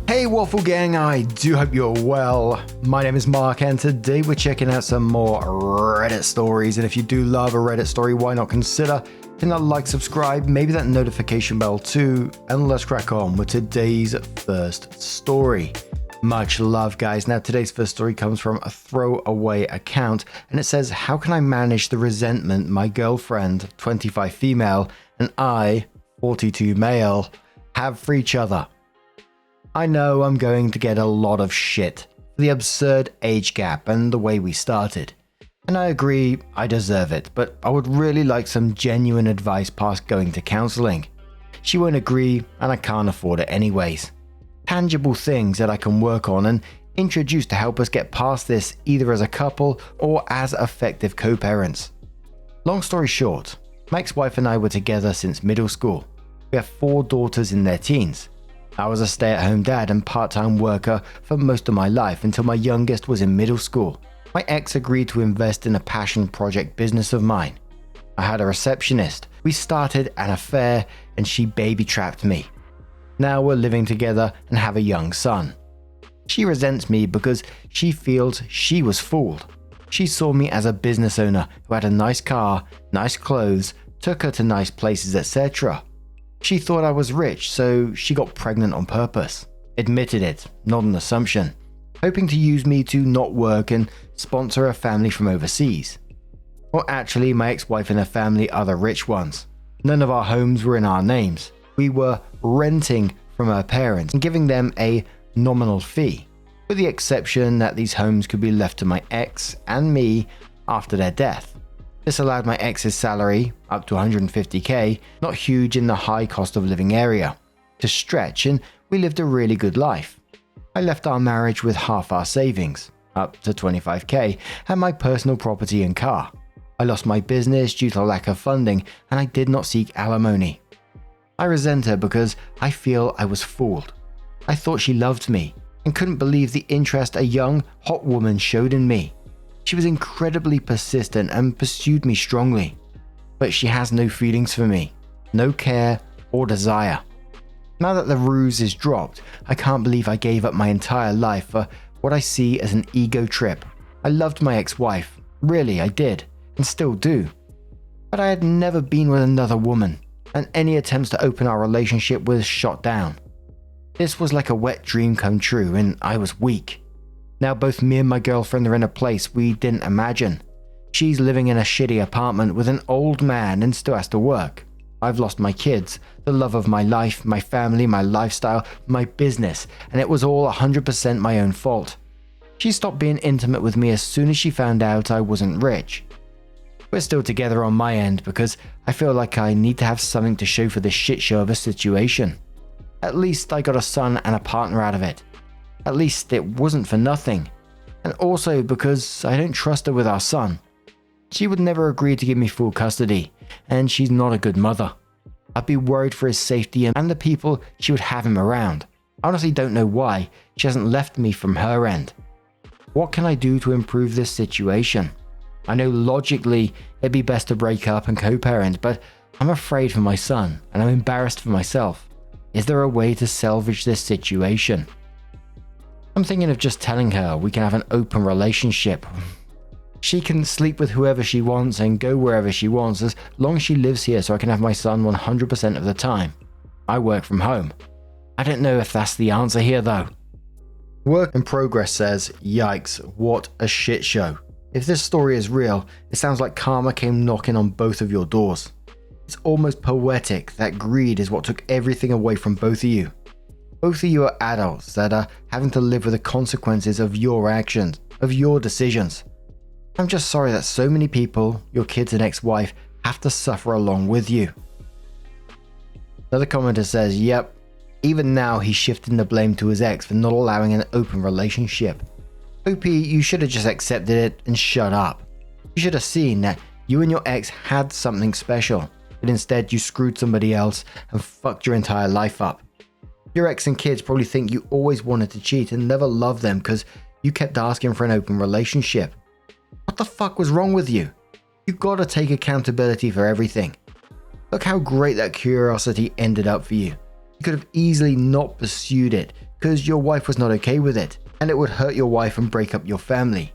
Hey Waffle Gang, I do hope you're well. My name is Mark and today we're checking out some more Reddit stories, and if you do love a Reddit story, why not consider hitting that like, subscribe, maybe that notification bell too, and let's crack on with today's first story. Much love, guys. Now today's first story comes from a throwaway account and it says, how can I manage the resentment my girlfriend, 25 female, and I, 42 male, have for each other? I know I'm going to get a lot of shit for the absurd age gap and the way we started. And I agree, I deserve it, but I would really like some genuine advice past going to counseling. She won't agree and I can't afford it anyways. Tangible things that I can work on and introduce to help us get past this either as a couple or as effective co-parents. Long story short, my ex-wife and I were together since middle school. We have 4 daughters in their teens. I was a stay-at-home dad and part-time worker for most of my life until my youngest was in middle school. My ex agreed to invest in a passion project business of mine. I had a receptionist. We started an affair and she baby-trapped me. Now we're living together and have a young son. She resents me because she feels she was fooled. She saw me as a business owner who had a nice car, nice clothes, took her to nice places, etc. She thought I was rich, so she got pregnant on purpose. Admitted it, not an assumption. Hoping to use me to not work and sponsor a family from overseas. Well, actually, my ex-wife and her family are the rich ones. None of our homes were in our names. We were renting from her parents and giving them a nominal fee, with the exception that these homes could be left to my ex and me after their death. This allowed my ex's salary, up to 150k, not huge in the high cost of living area, to stretch, and we lived a really good life. I left our marriage with half our savings, up to 25k, and my personal property and car. I lost my business due to lack of funding, and I did not seek alimony. I resent her because I feel I was fooled. I thought she loved me, and couldn't believe the interest a young, hot woman showed in me. She was incredibly persistent and pursued me strongly, but she has no feelings for me, no care or desire. Now that the ruse is dropped, I can't believe I gave up my entire life for what I see as an ego trip. I loved my ex-wife, really I did, and still do. But I had never been with another woman, and any attempts to open our relationship was shot down. This was like a wet dream come true, and I was weak. Now both me and my girlfriend are in a place we didn't imagine. She's living in a shitty apartment with an old man and still has to work. I've lost my kids, the love of my life, my family, my lifestyle, my business, and it was all 100% my own fault. She stopped being intimate with me as soon as she found out I wasn't rich. We're still together on my end because I feel like I need to have something to show for this shit show of a situation. At least I got a son and a partner out of it. At least it wasn't for nothing. And also because I don't trust her with our son. She would never agree to give me full custody, and she's not a good mother. I'd be worried for his safety and the people she would have him around. I honestly don't know why she hasn't left me from her end. What can I do to improve this situation? I know logically it'd be best to break up and co-parent, but I'm afraid for my son and I'm embarrassed for myself. Is there a way to salvage this situation? I'm thinking of just telling her we can have an open relationship. She can sleep with whoever she wants and go wherever she wants as long as she lives here, so I can have my son 100% of the time. I work from home. I don't know if that's the answer here though. Work in Progress says, yikes, what a shit show. If this story is real, it sounds like karma came knocking on both of your doors. It's almost poetic that greed is what took everything away from both of you. Both of you are adults that are having to live with the consequences of your actions, of your decisions. I'm just sorry that so many people, your kids and ex-wife, have to suffer along with you. Another commenter says, yep, even now he's shifting the blame to his ex for not allowing an open relationship. OP, you should have just accepted it and shut up. You should have seen that you and your ex had something special, but instead you screwed somebody else and fucked your entire life up. Your ex and kids probably think you always wanted to cheat and never loved them because you kept asking for an open relationship. What the fuck was wrong with you? You gotta take accountability for everything. Look how great that curiosity ended up for you. You could have easily not pursued it, because your wife was not okay with it, and it would hurt your wife and break up your family.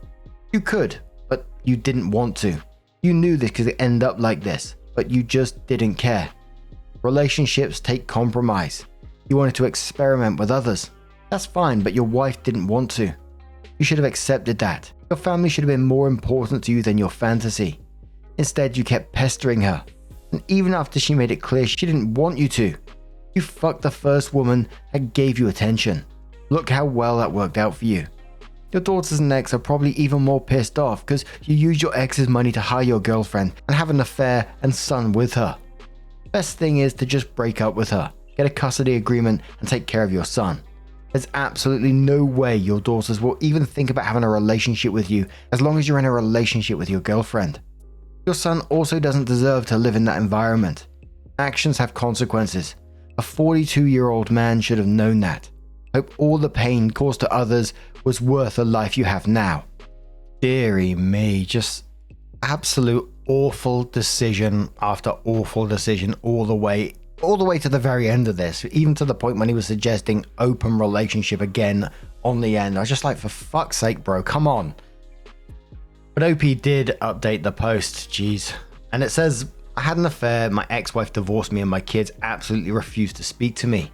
You could, but you didn't want to. You knew this could end up like this, but you just didn't care. Relationships take compromise. You wanted to experiment with others. That's fine, but your wife didn't want to. You should have accepted that. Your family should have been more important to you than your fantasy. Instead, you kept pestering her. And even after she made it clear she didn't want you to, you fucked the first woman that gave you attention. Look how well that worked out for you. Your daughters and ex are probably even more pissed off because you used your ex's money to hire your girlfriend and have an affair and son with her. Best thing is to just break up with her, get a custody agreement and take care of your son. There's absolutely no way your daughters will even think about having a relationship with you as long as you're in a relationship with your girlfriend. Your son also doesn't deserve to live in that environment. Actions have consequences. A 42-year-old man should have known that. Hope all the pain caused to others was worth the life you have now. Dearie me, just absolute awful decision after awful decision all the way to the very end of this, even to the point when he was suggesting open relationship again on the end. I was just like, for fuck's sake, bro, come on. But OP did update the post, jeez. And it says, I had an affair, my ex-wife divorced me, and my kids absolutely refused to speak to me.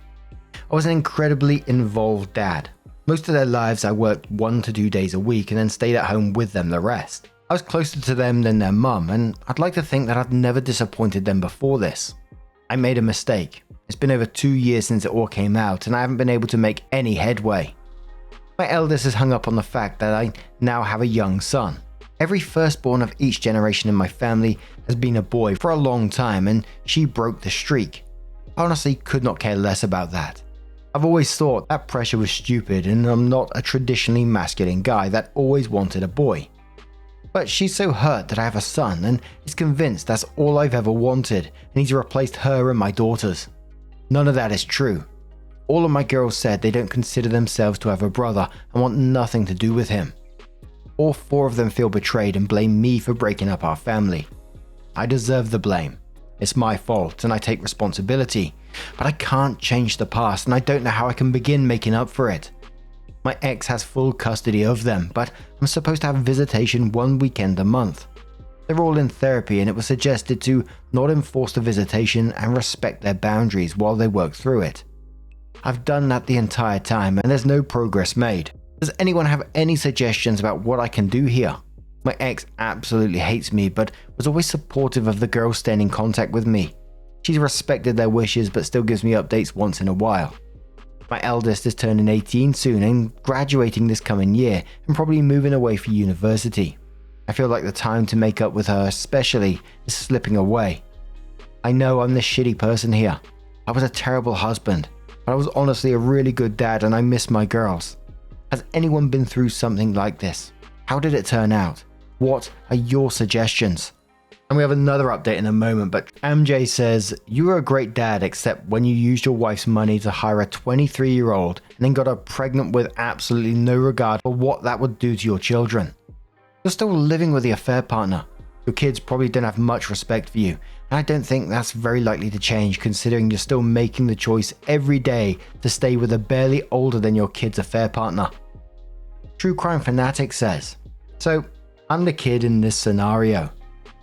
I was an incredibly involved dad. Most of their lives I worked 1 to 2 days a week and then stayed at home with them the rest. I was closer to them than their mum, and I'd like to think that I'd never disappointed them before this. I made a mistake. It's been over 2 years since it all came out, and I haven't been able to make any headway. My eldest is hung up on the fact that I now have a young son. Every firstborn of each generation in my family has been a boy for a long time, and she broke the streak. I honestly could not care less about that. I've always thought that pressure was stupid, and I'm not a traditionally masculine guy that always wanted a boy. But she's so hurt that I have a son and is convinced that's all I've ever wanted and he's replaced her and my daughters. None of that is true. All of my girls said they don't consider themselves to have a brother and want nothing to do with him. All 4 of them feel betrayed and blame me for breaking up our family. I deserve the blame. It's my fault and I take responsibility, but I can't change the past and I don't know how I can begin making up for it. My ex has full custody of them, but I'm supposed to have visitation 1 weekend a month. They're all in therapy and it was suggested to not enforce the visitation and respect their boundaries while they work through it. I've done that the entire time and there's no progress made. Does anyone have any suggestions about what I can do here? My ex absolutely hates me but was always supportive of the girls staying in contact with me. She's respected their wishes but still gives me updates once in a while. My eldest is turning 18 soon and graduating this coming year and probably moving away for university. I feel like the time to make up with her especially is slipping away. I know I'm the shitty person here. I was a terrible husband, but I was honestly a really good dad and I miss my girls. Has anyone been through something like this? How did it turn out? What are your suggestions? And we have another update in a moment, but MJ says, you were a great dad except when you used your wife's money to hire a 23-year-old and then got her pregnant with absolutely no regard for what that would do to your children. You're still living with the affair partner. Your kids probably don't have much respect for you, and I don't think that's very likely to change considering you're still making the choice every day to stay with a barely older than your kid's affair partner. True Crime Fanatic says, so I'm the kid in this scenario.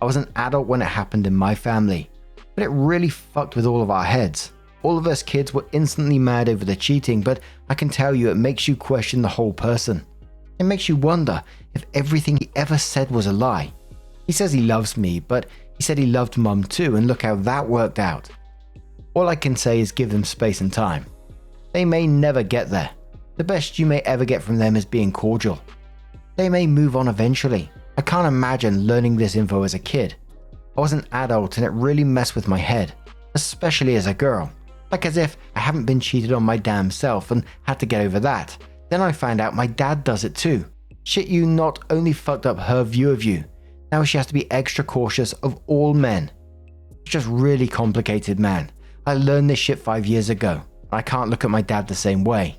I was an adult when it happened in my family, but it really fucked with all of our heads. All of us kids were instantly mad over the cheating, but I can tell you it makes you question the whole person. It makes you wonder if everything he ever said was a lie. He says he loves me, but he said he loved Mum too, and look how that worked out. All I can say is give them space and time. They may never get there. The best you may ever get from them is being cordial. They may move on eventually. I can't imagine learning this info as a kid. I was an adult and it really messed with my head, especially as a girl. Like as if I haven't been cheated on my damn self and had to get over that. Then I found out my dad does it too. Shit, you not only fucked up her view of you, now she has to be extra cautious of all men. It's just really complicated, man. I learned this shit 5 years ago. I can't look at my dad the same way.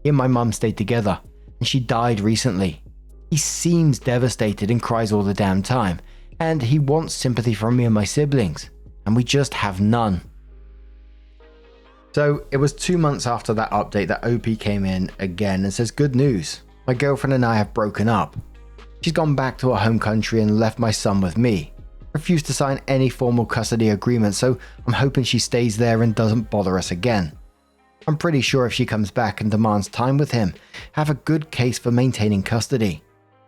He and my mum stayed together and she died recently. He seems devastated and cries all the damn time, and he wants sympathy from me and my siblings, and we just have none. So it was 2 months after that update that OP came in again and says, "Good news. My girlfriend and I have broken up. She's gone back to her home country and left my son with me. Refused to sign any formal custody agreement, so I'm hoping she stays there and doesn't bother us again. I'm pretty sure if she comes back and demands time with him, I have a good case for maintaining custody.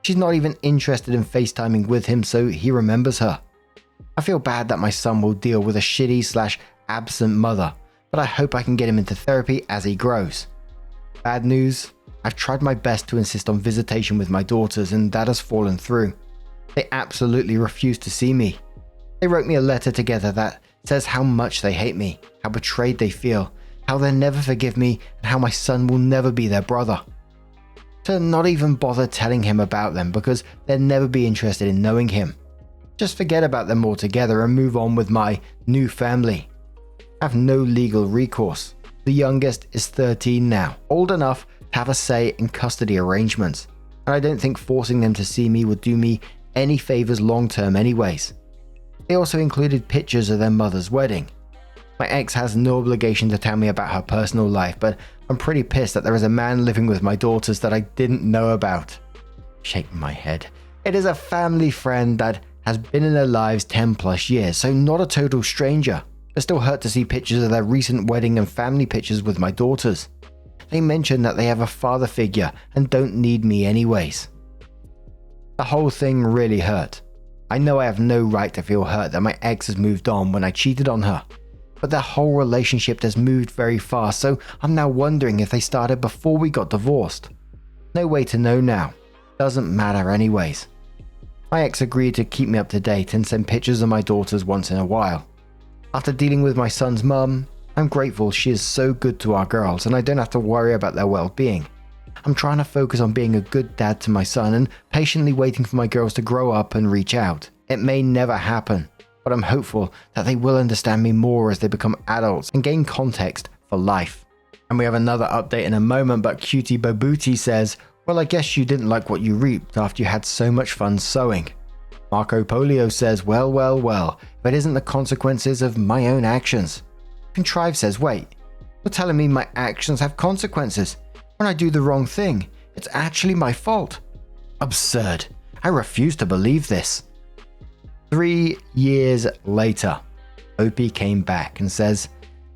She's not even interested in FaceTiming with him, so he remembers her. I feel bad that my son will deal with a shitty/absent mother, but I hope I can get him into therapy as he grows. Bad news, I've tried my best to insist on visitation with my daughters and that has fallen through. They absolutely refuse to see me. They wrote me a letter together that says how much they hate me, how betrayed they feel, how they'll never forgive me, and how my son will never be their brother. To not even bother telling him about them because they'll never be interested in knowing him. Just forget about them altogether and move on with my new family. I have no legal recourse. The youngest is 13 now, old enough to have a say in custody arrangements, and I don't think forcing them to see me would do me any favors long term anyways. They also included pictures of their mother's wedding. My ex has no obligation to tell me about her personal life, but I'm pretty pissed that there is a man living with my daughters that I didn't know about." Shaking my head. "It is a family friend that has been in their lives 10 plus years, so not a total stranger. But still hurt to see pictures of their recent wedding and family pictures with my daughters. They mention that they have a father figure and don't need me anyways." The whole thing really hurt. I know I have no right to feel hurt that my ex has moved on when I cheated on her, but their whole relationship has moved very fast, so I'm now wondering if they started before we got divorced. No way to know now. Doesn't matter anyways. My ex agreed to keep me up to date and send pictures of my daughters once in a while. After dealing with my son's mum, I'm grateful she is so good to our girls and I don't have to worry about their well-being. I'm trying to focus on being a good dad to my son and patiently waiting for my girls to grow up and reach out. It may never happen, but I'm hopeful that they will understand me more as they become adults and gain context for life. And we have another update in a moment, but Cutie Babuti says, "Well, I guess you didn't like what you reaped after you had so much fun sewing." Marco Polio says, well, if it isn't the consequences of my own actions." Contrive says, "Wait, you're telling me my actions have consequences? When I do the wrong thing, it's actually my fault." Absurd. I refuse to believe this. 3 years later, OP came back and says,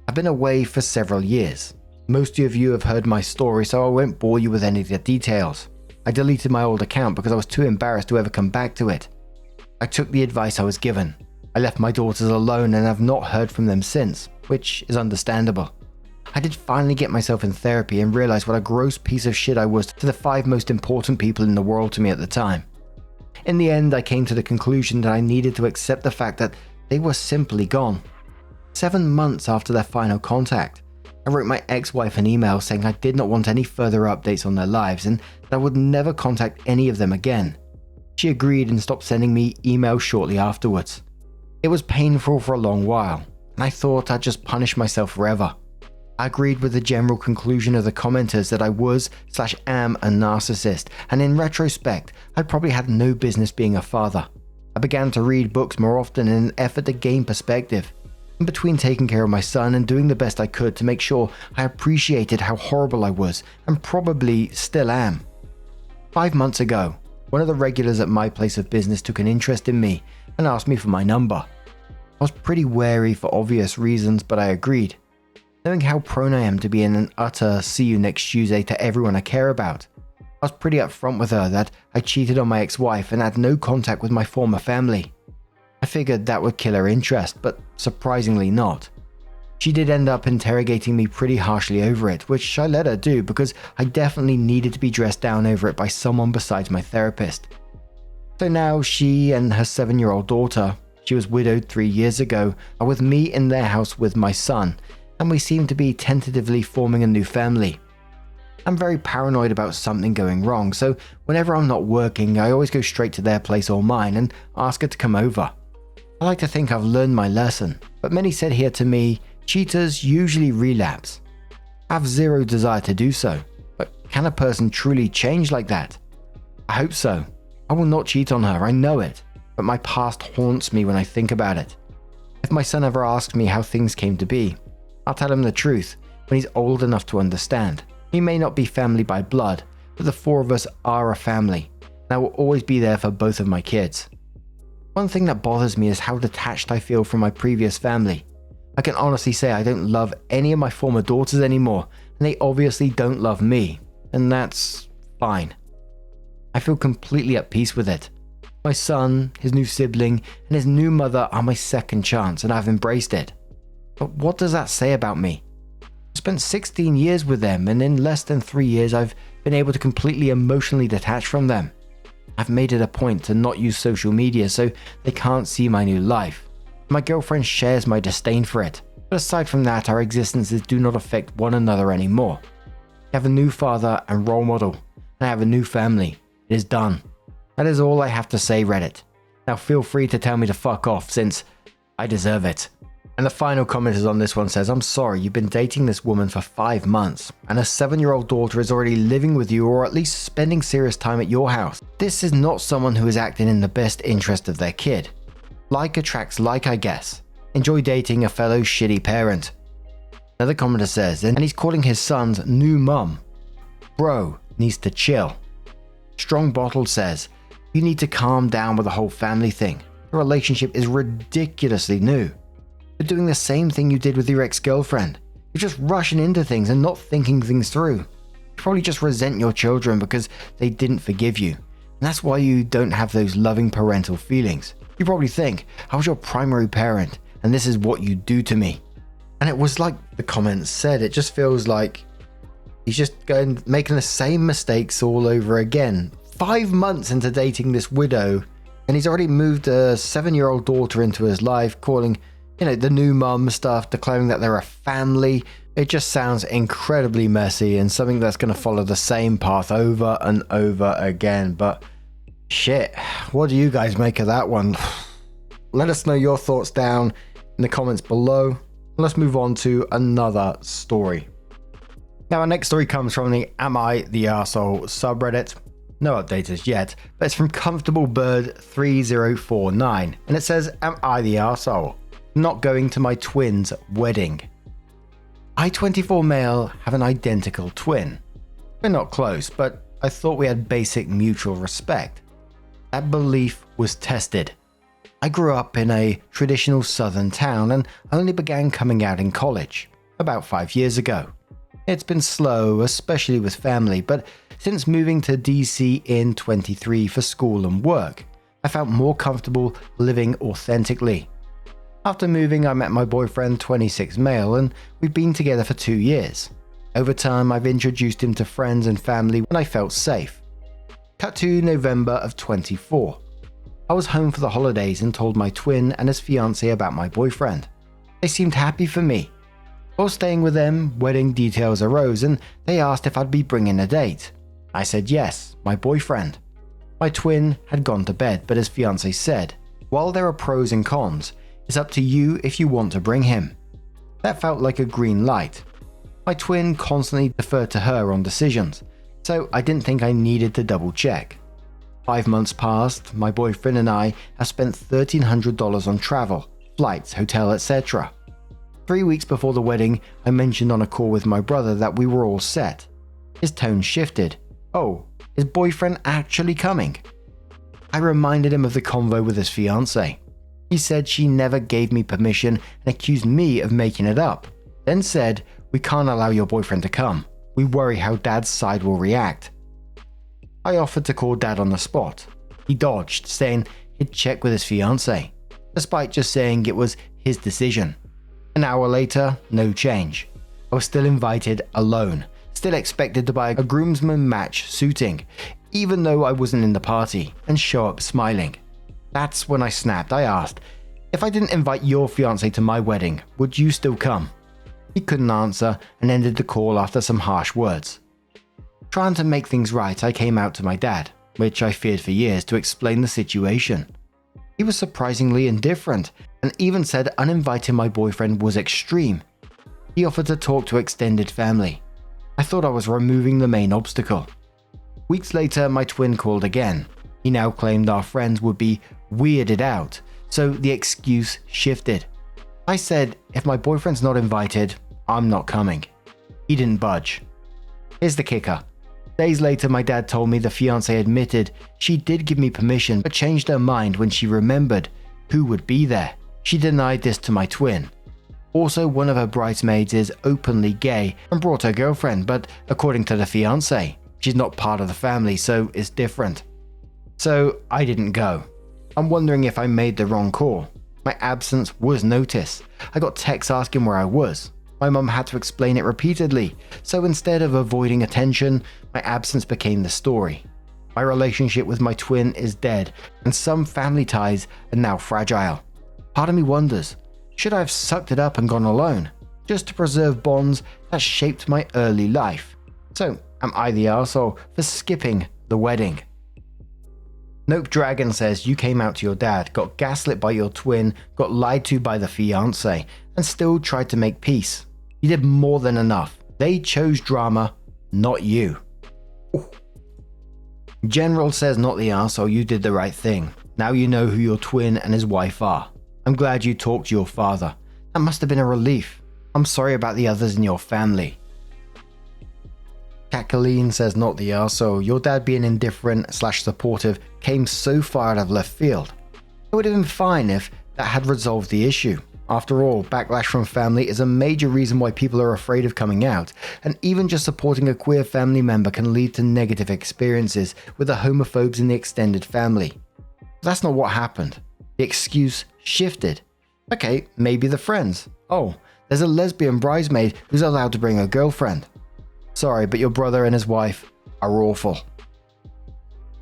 "I've been away for several years. Most of you have heard my story, so I won't bore you with any of the details. I deleted my old account because I was too embarrassed to ever come back to it. I took the advice I was given. I left my daughters alone and have not heard from them since, which is understandable. I did finally get myself in therapy and realize what a gross piece of shit I was to the 5 most important people in the world to me at the time. In the end, I came to the conclusion that I needed to accept the fact that they were simply gone. 7 months after their final contact, I wrote my ex-wife an email saying I did not want any further updates on their lives and that I would never contact any of them again. She agreed and stopped sending me emails shortly afterwards. It was painful for a long while, and I thought I'd just punish myself forever. I agreed with the general conclusion of the commenters that I was/am a narcissist, and in retrospect, I probably had no business being a father. I began to read books more often in an effort to gain perspective. In between taking care of my son and doing the best I could to make sure I appreciated how horrible I was, and probably still am. 5 months ago, one of the regulars at my place of business took an interest in me and asked me for my number. I was pretty wary for obvious reasons, but I agreed. Knowing how prone I am to be in an utter see you next Tuesday to everyone I care about, I was pretty upfront with her that I cheated on my ex-wife and had no contact with my former family. I figured that would kill her interest, but surprisingly not. She did end up interrogating me pretty harshly over it, which I let her do because I definitely needed to be dressed down over it by someone besides my therapist. So now she and her 7-year-old daughter, she was widowed 3 years ago, are with me in their house with my son, and we seem to be tentatively forming a new family. I'm very paranoid about something going wrong, so whenever I'm not working, I always go straight to their place or mine and ask her to come over. I like to think I've learned my lesson, but many said here to me, cheaters usually relapse. I have zero desire to do so, but can a person truly change like that? I hope so. I will not cheat on her, I know it, but my past haunts me when I think about it. If my son ever asks me how things came to be, I'll tell him the truth when he's old enough to understand. We may not be family by blood, but the four of us are a family, and I will always be there for both of my kids. One thing that bothers me is how detached I feel from my previous family. I can honestly say I don't love any of my former daughters anymore, and they obviously don't love me, and that's fine. I feel completely at peace with it. My son, his new sibling, and his new mother are my second chance, and I've embraced it. But what does that say about me? I spent 16 years with them, and in less than 3 years I've been able to completely emotionally detach from them. I've made it a point to not use social media so they can't see my new life. My girlfriend shares my disdain for it, but aside from that, our existences do not affect one another anymore. I have a new father and role model, and I have a new family. It is done. That is all I have to say, Reddit. Now feel free to tell me to fuck off, since I deserve it. And the final comment is on this one says, I'm sorry, you've been dating this woman for 5 months, and a 7-year-old daughter is already living with you or at least spending serious time at your house. This is not someone who is acting in the best interest of their kid. Like attracts like, I guess. Enjoy dating a fellow shitty parent. Another commenter says, and he's calling his son's new mum. Bro needs to chill. Strong Bottle says, you need to calm down with the whole family thing. The relationship is ridiculously new. You're doing the same thing you did with your ex-girlfriend. You're just rushing into things and not thinking things through. You probably just resent your children because they didn't forgive you. And that's why you don't have those loving parental feelings. You probably think, I was your primary parent, and this is what you do to me. And it was like the comments said, it just feels like he's just making the same mistakes all over again. 5 months into dating this widow, and he's already moved a 7-year-old daughter into his life, calling, the new mum stuff, declaring that they're a family. It just sounds incredibly messy and something that's going to follow the same path over and over again. But shit, what do you guys make of that one? Let us know your thoughts down in the comments below. Let's move on to another story. Now, our next story comes from the Am I the Arsehole subreddit. No update as yet, but it's from Comfortable Bird 3049, and it says, Am I the Arsehole? Not going to my twin's wedding. I, 24 male, have an identical twin. We're not close, but I thought we had basic mutual respect. That belief was tested. I grew up in a traditional southern town and only began coming out in college, about 5 years ago. It's been slow, especially with family, but since moving to DC in 23 for school and work, I felt more comfortable living authentically. After moving, I met my boyfriend, 26 male, and we've been together for 2 years. Over time, I've introduced him to friends and family when I felt safe. Cut to November of 24. I was home for the holidays and told my twin and his fiancée about my boyfriend. They seemed happy for me. While staying with them, wedding details arose and they asked if I'd be bringing a date. I said yes, my boyfriend. My twin had gone to bed, but his fiancée said, while there are pros and cons, it's up to you if you want to bring him. That felt like a green light. My twin constantly deferred to her on decisions, so I didn't think I needed to double check. 5 months passed, my boyfriend and I have spent $1,300 on travel, flights, hotel, etc. 3 weeks before the wedding, I mentioned on a call with my brother that we were all set. His tone shifted. Oh, is boyfriend actually coming? I reminded him of the convo with his fiancée. He said she never gave me permission and accused me of making it up. Then said, we can't allow your boyfriend to come. We worry how dad's side will react. I offered to call dad on the spot. He dodged, saying he'd check with his fiancée, despite just saying it was his decision. An hour later, no change. I was still invited alone, still expected to buy a groomsman match suiting, even though I wasn't in the party, and show up smiling. That's when I snapped. I asked, if I didn't invite your fiancé to my wedding, would you still come? He couldn't answer and ended the call after some harsh words. Trying to make things right, I came out to my dad, which I feared for years, to explain the situation. He was surprisingly indifferent and even said uninviting my boyfriend was extreme. He offered to talk to extended family. I thought I was removing the main obstacle. Weeks later, my twin called again. He now claimed our friends would be weirded out, so the excuse shifted. I said, if my boyfriend's not invited, I'm not coming. He didn't budge. Here's the kicker. Days later, my dad told me the fiancée admitted she did give me permission but changed her mind when she remembered who would be there. She denied this to my twin. Also, one of her bridesmaids is openly gay and brought her girlfriend, but according to the fiancé, she's not part of the family, so it's different. So I didn't go. I'm wondering if I made the wrong call. My absence was noticed. I got texts asking where I was. My mum had to explain it repeatedly, so instead of avoiding attention, my absence became the story. My relationship with my twin is dead, and some family ties are now fragile. Part of me wonders, should I have sucked it up and gone alone, just to preserve bonds that shaped my early life? So, am I the arsehole for skipping the wedding? Nope Dragon says you came out to your dad, got gaslit by your twin, got lied to by the fiancé, and still tried to make peace. You did more than enough. They chose drama, not you. Ooh. General says not the arsehole, you did the right thing. Now you know who your twin and his wife are. I'm glad you talked to your father. That must have been a relief. I'm sorry about the others in your family. Kathleen says not the arsehole, your dad being indifferent / supportive came so far out of left field. It would have been fine if that had resolved the issue. After all, backlash from family is a major reason why people are afraid of coming out, and even just supporting a queer family member can lead to negative experiences with the homophobes in the extended family. That's not what happened. The excuse shifted. Okay, maybe the friends. Oh, there's a lesbian bridesmaid who's allowed to bring her girlfriend. Sorry, but your brother and his wife are awful.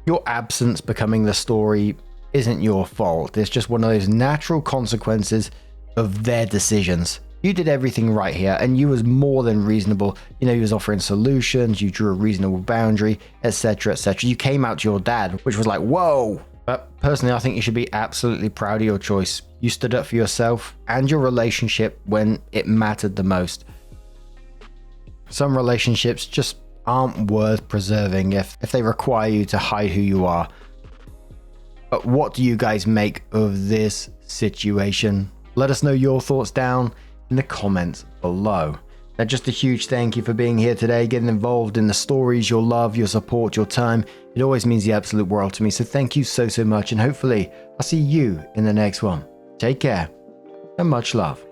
Your absence becoming the story isn't your fault. It's just one of those natural consequences of their decisions. You did everything right here, and you was more than reasonable. You know, you was offering solutions, you drew a reasonable boundary, etc, etc. You came out to your dad, which was like, whoa! But personally, I think you should be absolutely proud of your choice. You stood up for yourself and your relationship when it mattered the most. Some relationships just aren't worth preserving if they require you to hide who you are. But what do you guys make of this situation? Let us know your thoughts down in the comments below. Now, just a huge thank you for being here today, getting involved in the stories, your love, your support, your time. It always means the absolute world to me. So thank you so much, and hopefully I'll see you in the next one. Take care and much love.